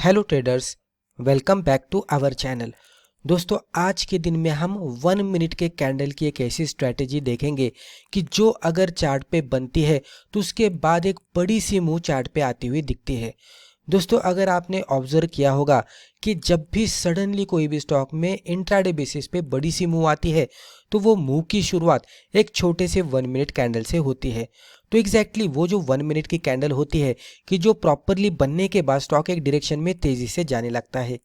Hello traders, welcome back to our channel. दोस्तों, आज के दिन में हम 1 मिनट के कैंडल की एक ऐसी स्ट्रैटेजी देखेंगे कि जो अगर चार्ट पे बनती है तो उसके बाद एक बड़ी सी मूव चार्ट पे आती हुई दिखती है। दोस्तों, अगर आपने ऑब्जर्व किया होगा कि जब भी सडनली कोई भी स्टॉक में इंट्राडे बेसिस पे बड़ी सी मूव आती है तो वो मूव की शुरुआत एक छोटे से 1 मिनट कैंडल से होती है। तो एग्जैक्टली वो जो 1 मिनट की कैंडल होती है कि जो प्रॉपरली बनने के बाद स्टॉक एक डायरेक्शन में तेजी से जाने लगता है।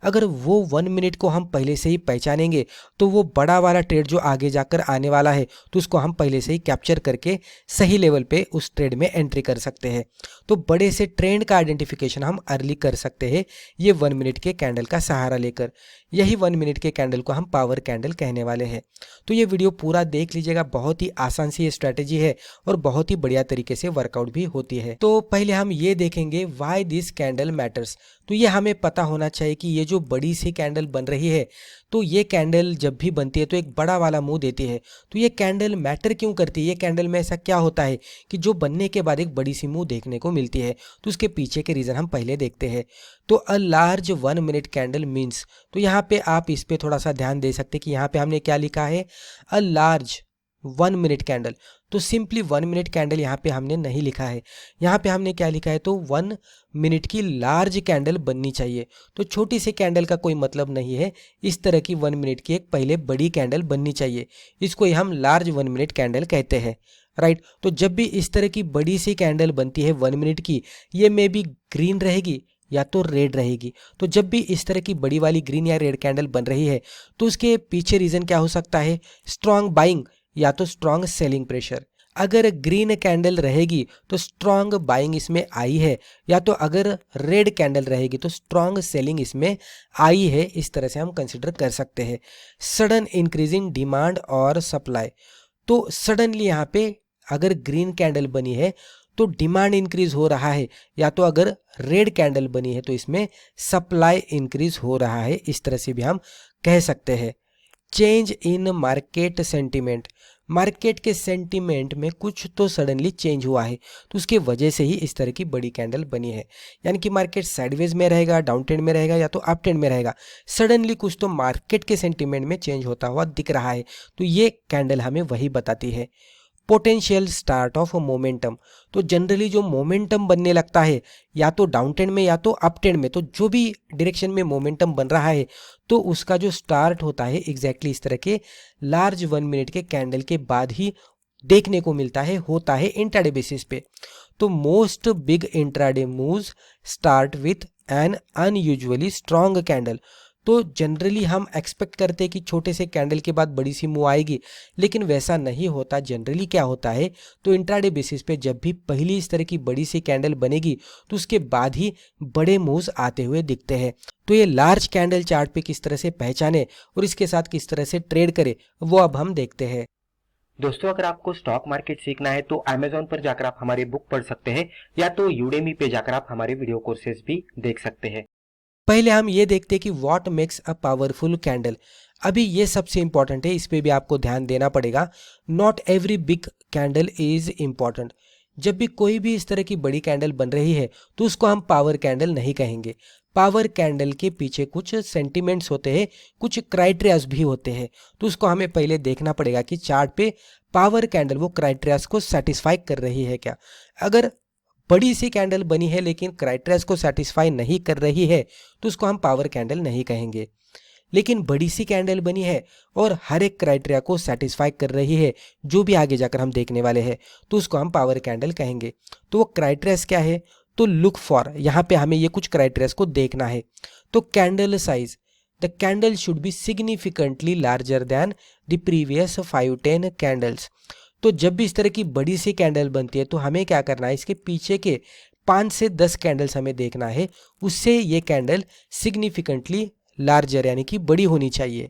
अगर वो 1 मिनट को हम पहले से ही पहचानेंगे तो वो बड़ा वाला ट्रेड जो आगे जाकर आने वाला है तो उसको हम पहले से ही कैप्चर करके सही लेवल पे उस ट्रेड में एंट्री कर सकते हैं। तो बड़े से ट्रेंड का आइडेंटिफिकेशन हम अर्ली कर सकते हैं ये 1 मिनट के कैंडल का सहारा लेकर। यही 1 मिनट के कैंडल को हम पावर कैंडल कहने वाले हैं। तो ये वीडियो पूरा देख लीजिएगा, बहुत ही आसान सी ये स्ट्रैटेजी है और बहुत ही बढ़िया तरीके से वर्कआउट भी होती है। तो पहले हम ये देखेंगे व्हाई दिस कैंडल मैटर्स। तो ये हमें पता होना चाहिए कि ये जो बड़ी सी कैंडल बन रही है तो ये कैंडल जब भी बनती है तो एक बड़ा वाला मुंह देती है। तो ये कैंडल मैटर क्यों करती है, ये कैंडल में ऐसा क्या होता है कि जो बनने के बाद एक बड़ी सी मुंह देखने को मिलती है। तो उसके पीछे के रीज़न हम पहले देखते हैं। तो a large 1 minute candle means, तो यहाँ पे आप इस पे थोड़ा सा ध्यान दे सकते कि यहाँ पे हमने क्या लिखा है, अ लार्ज 1 मिनट कैंडल। तो सिंपली 1 मिनट कैंडल यहाँ पे हमने नहीं लिखा है, यहाँ पे हमने क्या लिखा है, तो 1 मिनट की लार्ज कैंडल बननी चाहिए। तो छोटी सी कैंडल का कोई मतलब नहीं है, इस तरह की 1 मिनट की एक पहले बड़ी कैंडल बननी चाहिए। इसको ही हम लार्ज 1 मिनट कैंडल कहते हैं, राइट। तो जब भी इस तरह की बड़ी सी कैंडल बनती है 1 मिनट की, ये मे बी ग्रीन रहेगी या तो रेड रहेगी। तो जब भी इस तरह की बड़ी वाली ग्रीन या रेड कैंडल बन रही है तो उसके पीछे रीज़न क्या हो सकता है, स्ट्रॉन्ग बाइंग या तो स्ट्रॉन्ग सेलिंग प्रेशर। अगर ग्रीन कैंडल रहेगी तो स्ट्रॉन्ग बाइंग इसमें आई है, या तो अगर रेड कैंडल रहेगी तो स्ट्रॉन्ग सेलिंग इसमें आई है। इस तरह से हम कंसिडर कर सकते हैं। सडन इंक्रीजिंग डिमांड और सप्लाई, तो सडनली यहाँ पे अगर ग्रीन कैंडल बनी है तो डिमांड इंक्रीज हो रहा है, या तो अगर रेड कैंडल बनी है तो इसमें सप्लाई इंक्रीज हो रहा है। इस तरह से भी हम कह सकते हैं। Change in market sentiment, market के सेंटीमेंट में कुछ तो सडनली चेंज हुआ है तो उसके वजह से ही इस तरह की बड़ी कैंडल बनी है। यानी कि मार्केट साइडवेज में रहेगा, डाउन ट्रेंड में रहेगा या तो अप ट्रेंड में रहेगा, सडनली कुछ तो मार्केट के सेंटीमेंट में चेंज होता हुआ दिख रहा है। तो ये कैंडल हमें वही बताती है। पोटेंशियल स्टार्ट ऑफ मोमेंटम, तो जनरली जो मोमेंटम बनने लगता है या तो डाउन ट्रेंड में या तो अप ट्रेंड में, तो जो भी डायरेक्शन में मोमेंटम बन रहा है तो उसका जो स्टार्ट होता है एग्जैक्टली इस तरह के लार्ज 1 मिनट के कैंडल के बाद ही देखने को मिलता है, होता है इंट्राडे बेसिस पे। तो most big intraday moves start with an unusually strong candle. तो जनरली हम एक्सपेक्ट करते हैं कि छोटे से कैंडल के बाद बड़ी सी मूव आएगी, लेकिन वैसा नहीं होता। जनरली क्या होता है, तो इंट्राडे बेसिस पे जब भी पहली इस तरह की बड़ी सी कैंडल बनेगी तो उसके बाद ही बड़े मूव्स आते हुए दिखते हैं। तो ये लार्ज कैंडल चार्ट पे किस तरह से पहचाने और इसके साथ किस तरह से ट्रेड करे वो अब हम देखते हैं। दोस्तों, अगर आपको स्टॉक मार्केट सीखना है तो Amazon पर जाकर आप हमारी बुक पढ़ सकते हैं या तो Udemy पे जाकर आप हमारे वीडियो कोर्सेज भी देख सकते हैं। पहले हम ये देखते हैं कि what makes a powerful candle. अभी ये सबसे इंपॉर्टेंट है, इस पे भी आपको ध्यान देना पड़ेगा। Not every big candle is important. जब भी कोई भी इस तरह की बड़ी कैंडल बन रही है तो उसको हम पावर कैंडल नहीं कहेंगे। पावर कैंडल के पीछे कुछ सेंटिमेंट्स होते हैं, कुछ क्राइटेरियाज भी होते हैं। तो उसको हमें पहले देखना पड़ेगा कि चार्ट पे पावर कैंडल वो क्राइटेरियाज को सेटिस्फाई कर रही है क्या। अगर बड़ी सी कैंडल बनी है लेकिन क्राइटेरियाज को सेटिस्फाई नहीं कर रही है तो उसको हम पावर कैंडल नहीं कहेंगे। लेकिन बड़ी सी कैंडल बनी है और हर एक क्राइटेरिया को सेटिस्फाई कर रही है, जो भी आगे जाकर हम देखने वाले हैं, तो उसको हम पावर कैंडल कहेंगे। तो वो क्राइटेरियाज क्या है, तो लुक फॉर, यहाँ पे हमें ये कुछ क्राइटेरियाज को देखना है। तो candle size, the candle should be significantly larger than the previous 5-10 candles. तो जब भी इस तरह की बड़ी सी कैंडल बनती है तो हमें क्या करना है, इसके पीछे के 5 से 10 कैंडल्स हमें देखना है, उससे ये कैंडल सिग्निफिकेंटली लार्जर यानी कि बड़ी होनी चाहिए।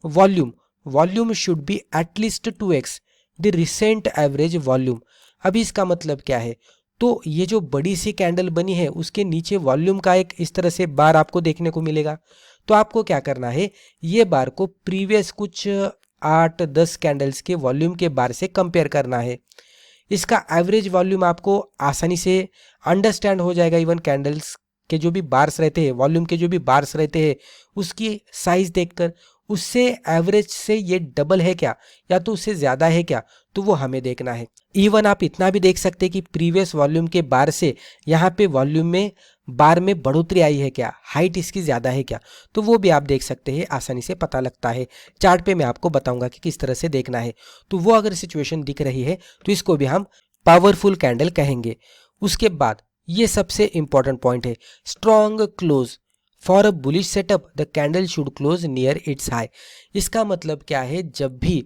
Volume, volume should be at least 2x the recent average volume. अभी इसका मतलब क्या है, तो ये जो बड़ी सी कैंडल बनी है उसके नीचे वॉल्यूम का एक इस तरह से बार आपको देखने को मिलेगा। तो आपको क्या करना है, ये बार को प्रीवियस कुछ 8-10 कैंडल्स के वॉल्यूम के बार से कंपेयर करना है। इसका एवरेज वॉल्यूम आपको आसानी से अंडरस्टैंड हो जाएगा इवन कैंडल्स के जो भी बार्स रहते हैं, वॉल्यूम के जो भी बार्स रहते हैं, उसकी साइज देखकर उससे एवरेज से ये डबल है क्या या तो उससे ज़्यादा है क्या, तो वो हमें देखना है। इवन आप इतना भी देख सकते हैं कि प्रीवियस वॉल्यूम के बार से यहाँ पे वॉल्यूम में बार में बढ़ोतरी आई है क्या, हाइट इसकी ज़्यादा है क्या, तो वो भी आप देख सकते हैं, आसानी से पता लगता है। चार्ट पे मैं आपको बताऊंगा कि किस तरह से देखना है। तो वो अगर सिचुएशन दिख रही है तो इसको भी हम पावरफुल कैंडल कहेंगे। उसके बाद ये सबसे इंपॉर्टेंट पॉइंट है, strong close. For a bullish setup the candle should close near it's high. इसका मतलब क्या है, जब भी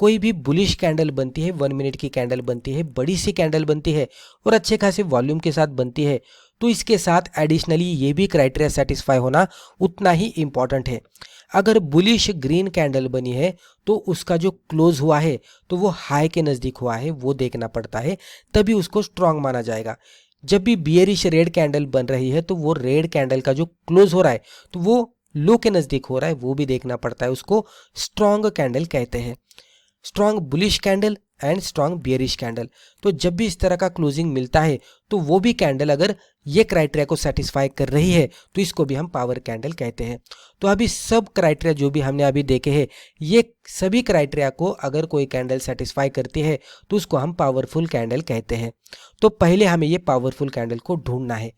कोई भी बुलिश कैंडल बनती है, 1 मिनट की कैंडल बनती है, बड़ी सी कैंडल बनती है और अच्छे खासे वॉल्यूम के साथ बनती है, तो इसके साथ एडिशनली ये भी क्राइटेरिया सेटिस्फाई होना उतना ही इंपॉर्टेंट है। अगर बुलिश ग्रीन कैंडल बनी है तो उसका जो क्लोज हुआ है तो वो हाई के नज़दीक हुआ है, वो देखना पड़ता है, तभी उसको स्ट्रांग माना जाएगा। जब भी बियरिश रेड कैंडल बन रही है तो वो रेड कैंडल का जो क्लोज हो रहा है तो वो लो के नज़दीक हो रहा है, वो भी देखना पड़ता है, उसको स्ट्रांग कैंडल कहते हैं। Strong bullish candle and strong bearish candle. तो जब भी इस तरह का क्लोजिंग मिलता है तो वो भी कैंडल अगर ये क्राइटेरिया को सेटिस्फाई कर रही है तो इसको भी हम पावर कैंडल कहते हैं। तो अभी सब क्राइटेरिया जो भी हमने अभी देखे हैं, ये सभी क्राइटेरिया को अगर कोई कैंडल सेटिस्फाई करती है तो उसको हम पावरफुल कैंडल कहते हैं। तो पहले हमें ये पावरफुल कैंडल को ढूंढना है।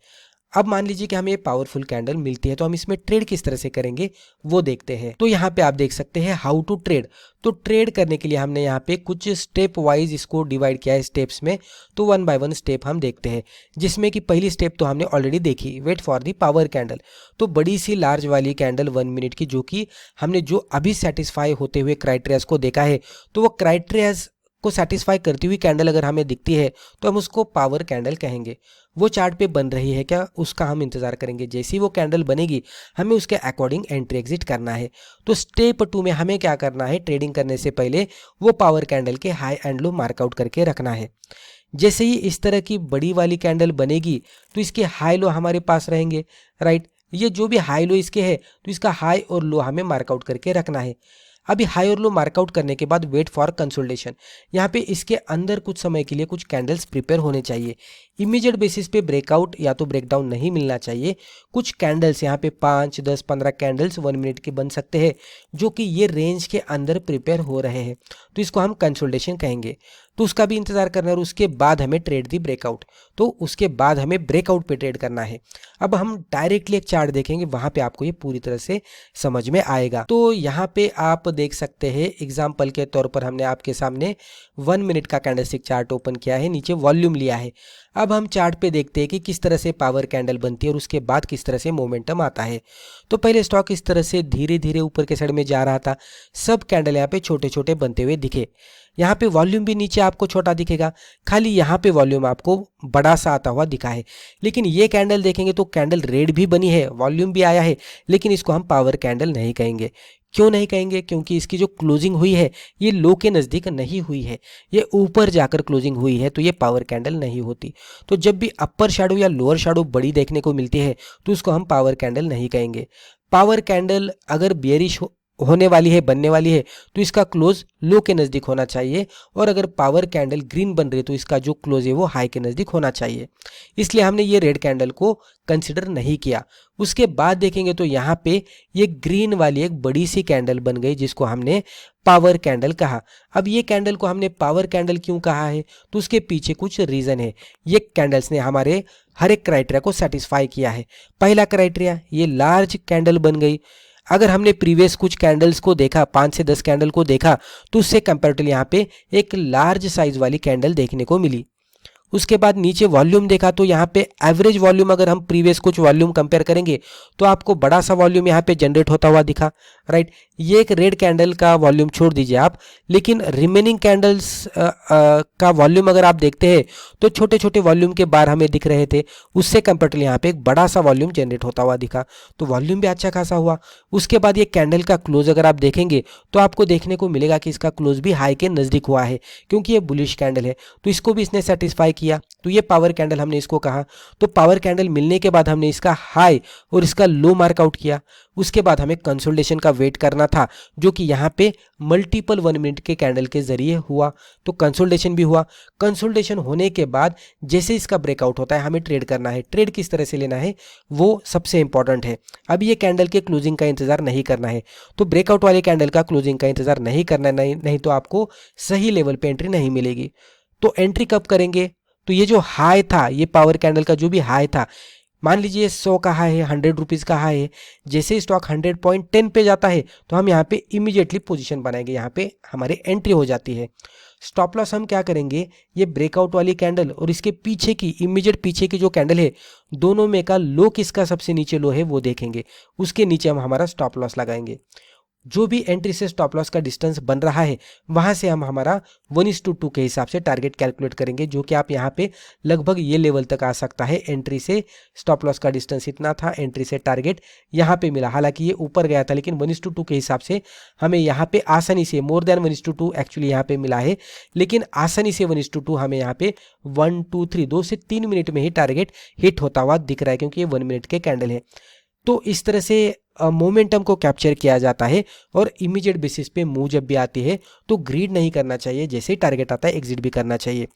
अब मान लीजिए कि हमें ये पावरफुल कैंडल मिलती है तो हम इसमें ट्रेड किस तरह से करेंगे वो देखते हैं। तो यहाँ पे आप देख सकते हैं हाउ टू ट्रेड। तो ट्रेड करने के लिए हमने यहाँ पे कुछ स्टेप वाइज इसको डिवाइड किया है स्टेप्स में। तो 1 बाय 1 स्टेप हम देखते हैं, जिसमें कि पहली स्टेप तो हमने ऑलरेडी देखी, wait for the power candle. तो बड़ी सी लार्ज वाली कैंडल 1 मिनट की, जो कि हमने जो अभी सेटिस्फाई होते हुए क्राइटेरियाज को देखा है, तो वो क्राइटेरियाज को सेटिस्फाई करती हुई कैंडल अगर हमें दिखती है तो हम उसको पावर कैंडल कहेंगे। वो चार्ट पे बन रही है क्या, उसका हम इंतजार करेंगे। जैसे ही वो कैंडल बनेगी हमें उसके अकॉर्डिंग एंट्री एग्जिट करना है। तो स्टेप 2 में हमें क्या करना है, ट्रेडिंग करने से पहले वो पावर कैंडल के हाई एंड लो मार्कआउट करके रखना है। जैसे ही इस तरह की बड़ी वाली कैंडल बनेगी तो इसके हाई लो हमारे पास रहेंगे, राइट। ये जो भी हाई लो इसके है तो इसका हाई और लो हमें मार्कआउट करके रखना है। अभी हाई और लो मार्कआउट करने के बाद वेट फॉर कंसोलिडेशन। यहाँ पे इसके अंदर कुछ समय के लिए कुछ कैंडल्स प्रिपेयर होने चाहिए। इमीडिएट बेसिस पे ब्रेकआउट या तो ब्रेकडाउन नहीं मिलना चाहिए। कुछ कैंडल्स यहाँ पे 5, 10, 15 कैंडल्स 1 मिनट के बन सकते हैं जो कि ये रेंज के अंदर प्रिपेयर हो रहे हैं, तो इसको हम कंसोलिडेशन कहेंगे। तो उसका भी इंतजार करना है और उसके बाद हमें ट्रेड दी ब्रेकआउट, तो उसके बाद हमें ब्रेकआउट पे ट्रेड करना है। अब हम डायरेक्टली एक चार्ट देखेंगे, वहां पे आपको ये पूरी तरह से समझ में आएगा। तो यहाँ पे आप देख सकते हैं, एग्जाम्पल के तौर पर हमने आपके सामने 1 मिनट का कैंडलस्टिक चार्ट ओपन किया है, नीचे वॉल्यूम लिया है। अब हम चार्ट पे देखते हैं कि किस तरह से पावर कैंडल बनती है और उसके बाद किस तरह से मोमेंटम आता है। तो पहले स्टॉक इस तरह से धीरे धीरे ऊपर के साइड में जा रहा था, सब कैंडल यहाँ पे छोटे छोटे बनते हुए दिखे। यहाँ पे वॉल्यूम भी नीचे आपको छोटा दिखेगा, खाली यहाँ पे वॉल्यूम आपको बड़ा सा आता हुआ दिखा है। लेकिन ये कैंडल देखेंगे तो कैंडल रेड भी बनी है, वॉल्यूम भी आया है, लेकिन इसको हम पावर कैंडल नहीं कहेंगे। क्यों नहीं कहेंगे, क्योंकि इसकी जो क्लोजिंग हुई है ये लो के नज़दीक नहीं हुई है, ये ऊपर जाकर क्लोजिंग हुई है, तो ये पावर कैंडल नहीं होती। तो जब भी अपर शैडो या लोअर शैडो बड़ी देखने को मिलती है तो उसको हम पावर कैंडल नहीं कहेंगे। पावर कैंडल अगर बेयरिश होने वाली है, बनने वाली है, तो इसका क्लोज लो के नज़दीक होना चाहिए, और अगर पावर कैंडल ग्रीन बन रही है तो इसका जो क्लोज है वो हाई के नज़दीक होना चाहिए। इसलिए हमने ये रेड कैंडल को कंसिडर नहीं किया। उसके बाद देखेंगे तो यहाँ पे ये ग्रीन वाली एक बड़ी सी कैंडल बन गई जिसको हमने पावर कैंडल कहा। अब ये कैंडल को हमने पावर कैंडल क्यों कहा है, तो उसके पीछे कुछ रीज़न है। ये कैंडल्स ने हमारे हर एक क्राइटेरिया को सेटिस्फाई किया है। पहला क्राइटेरिया, ये लार्ज कैंडल बन गई। अगर हमने प्रीवियस कुछ कैंडल्स को देखा, 5 से 10 कैंडल को देखा, तो उससे कंपेरेटिवली यहाँ पे एक लार्ज साइज वाली कैंडल देखने को मिली। उसके बाद नीचे वॉल्यूम देखा तो यहाँ पे एवरेज वॉल्यूम, अगर हम प्रीवियस कुछ वॉल्यूम कंपेयर करेंगे तो आपको बड़ा सा वॉल्यूम यहाँ पे जनरेट होता हुआ दिखा, राइट। ये एक रेड कैंडल का वॉल्यूम छोड़ दीजिए आप, लेकिन रिमेनिंग कैंडल्स का वॉल्यूम अगर आप देखते हैं तो छोटे छोटे वॉल्यूम के बार हमें दिख रहे थे, उससे कंपेरेटिवली यहाँ पे एक बड़ा सा वॉल्यूम जनरेट होता हुआ दिखा, तो वॉल्यूम भी अच्छा खासा हुआ। उसके बाद ये कैंडल का क्लोज अगर आप देखेंगे तो आपको देखने को मिलेगा कि इसका क्लोज भी हाई के नज़दीक हुआ है, क्योंकि ये बुलिश कैंडल है, तो इसको भी इसने सेटिस्फाई किया, तो ये पावर कैंडल हमने इसको कहा। तो पावर कैंडल मिलने के बाद हमने इसका हाई और इसका लो मार्कआउट किया। उसके बाद हमें कंसोलिडेशन का वेट करना था, जो कि यहाँ पे मल्टीपल 1 मिनट के कैंडल के जरिए हुआ। तो कंसोलिडेशन भी हुआ। कंसोलिडेशन होने के बाद जैसे इसका ब्रेकआउट होता है हमें ट्रेड करना है। ट्रेड किस तरह से लेना है वो सबसे इंपॉर्टेंट है। अब ये कैंडल के क्लोजिंग का इंतजार नहीं करना है, तो ब्रेकआउट वाले कैंडल का क्लोजिंग का इंतजार नहीं करना, नहीं तो आपको सही लेवल पे एंट्री नहीं मिलेगी। तो एंट्री कब करेंगे, तो ये जो हाई था, ये पावर कैंडल का जो भी हाई था, मान लीजिए 100 का हाई है, 100 रुपीज़ का हाई है। जैसे ही स्टॉक 100.10 पे जाता है तो हम यहाँ पे इमीडिएटली पोजीशन बनाएंगे, यहाँ पे हमारे एंट्री हो जाती है। स्टॉप लॉस हम क्या करेंगे, ये ब्रेकआउट वाली कैंडल और इसके पीछे की, इमीडिएट पीछे की जो कैंडल है, दोनों में का लो किसका सबसे नीचे लो है वो देखेंगे, उसके नीचे हम हमारा स्टॉप लॉस लगाएंगे। जो भी एंट्री से स्टॉप लॉस का डिस्टेंस बन रहा है वहां से हम हमारा 1:2 के हिसाब से टारगेट कैलकुलेट करेंगे, जो कि आप यहाँ पे लगभग ये लेवल तक आ सकता है। एंट्री से स्टॉप लॉस का डिस्टेंस इतना था, एंट्री से टारगेट यहाँ पे मिला। हालांकि ये ऊपर गया था, लेकिन 1:2 के हिसाब से हमें यहाँ पे आसानी से मोर देन 1:2 एक्चुअली यहाँ पे मिला है, लेकिन आसानी से 1:2 हमें यहाँ पे 1 2 3 2 से 3 मिनट में ही टारगेट हिट होता हुआ दिख रहा है, क्योंकि ये 1 मिनट के कैंडल है। तो इस तरह से मोमेंटम को कैप्चर किया जाता है। और इमीडिएट बेसिस पे मूव जब भी आती है तो ग्रीड नहीं करना चाहिए, जैसे ही टारगेट आता है एग्जिट भी करना चाहिए।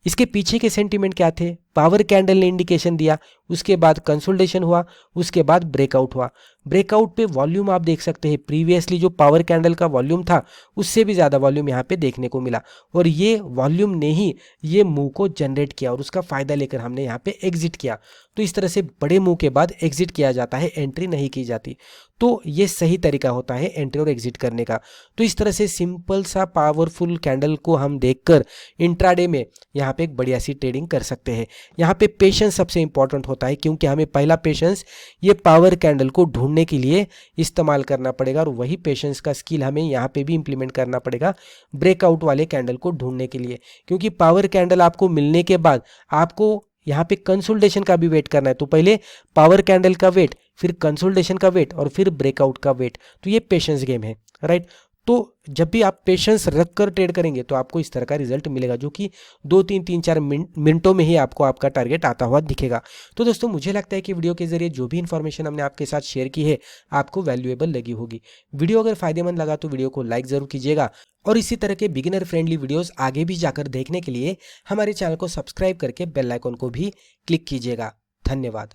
इसके पीछे के सेंटीमेंट क्या थे, पावर कैंडल ने इंडिकेशन दिया, उसके बाद कंसोलिडेशन हुआ, उसके बाद ब्रेकआउट हुआ। ब्रेकआउट पे वॉल्यूम आप देख सकते हैं, प्रीवियसली जो पावर कैंडल का वॉल्यूम था उससे भी ज़्यादा वॉल्यूम यहाँ पे देखने को मिला, और ये वॉल्यूम ने ही ये मूव को जनरेट किया और उसका फ़ायदा लेकर हमने यहाँ पे एग्जिट किया। तो इस तरह से बड़े मूव के बाद एग्जिट किया जाता है, एंट्री नहीं की जाती। तो ये सही तरीका होता है एंट्री और एग्जिट करने का। तो इस तरह से सिंपल सा पावरफुल कैंडल को हम देखकर इंट्राडे में यहाँ पे एक बढ़िया सी ट्रेडिंग कर सकते हैं। यहाँ पे पेशेंस सबसे इंपॉर्टेंट होता है, क्योंकि हमें पहला पेशेंस ये पावर कैंडल को ढूंढने के लिए इस्तेमाल करना पड़ेगा, और वही पेशेंस का स्किल हमें यहाँ पे भी इंप्लीमेंट करना पड़ेगा ब्रेकआउट वाले कैंडल को ढूंढने के लिए। क्योंकि पावर कैंडल आपको मिलने के बाद आपको यहाँ पे कंसोलिडेशन का भी वेट करना है। तो पहले पावर कैंडल का वेट, फिर कंसोलिडेशन का वेट, और फिर ब्रेकआउट का वेट। तो ये पेशेंस गेम है, राइट। तो जब भी आप पेशेंस रखकर ट्रेड करेंगे तो आपको इस तरह का रिजल्ट मिलेगा, जो कि 2-3 मिनटों में ही आपको आपका टारगेट आता हुआ दिखेगा। तो दोस्तों, मुझे लगता है कि वीडियो के जरिए जो भी इन्फॉर्मेशन हमने आपके साथ शेयर की है आपको वैल्यूएबल लगी होगी। वीडियो अगर फायदेमंद लगा तो वीडियो को लाइक ज़रूर कीजिएगा, और इसी तरह के बिगिनर फ्रेंडली वीडियोस आगे भी जाकर देखने के लिए हमारे चैनल को सब्सक्राइब करके बेल आइकन को भी क्लिक कीजिएगा। धन्यवाद।